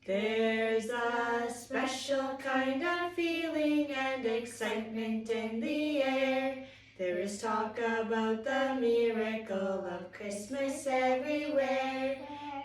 There's a special kind of feeling and excitement in the air. There is talk about the miracle of Christmas everywhere.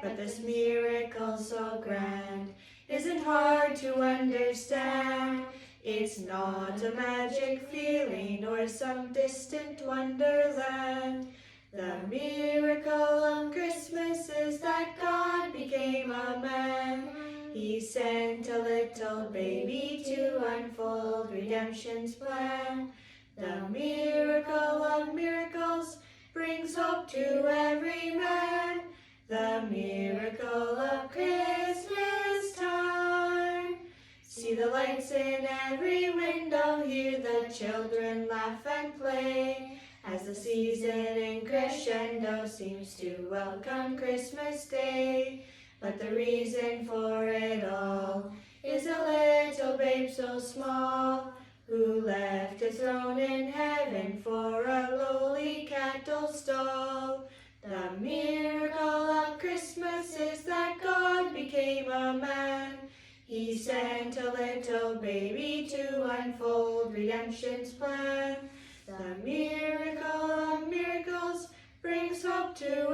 But this miracle so grand isn't hard to understand. It's not a magic feeling or some distant wonderland. The miracle of Christmas is that God became a man. He sent a little baby to unfold redemption's plan. The miracle of miracles brings hope to every man. The miracle of Christmas time. See the lights in every window, hear the children laugh and play, as the season in crescendo seems to welcome Christmas Day. But the reason for it all is a little babe so small, who left his throne in heaven for a lowly cattle stall. The miracle of Christmas is that God became a man. He sent a little baby to unfold redemption's plan. The miracle of miracles brings hope to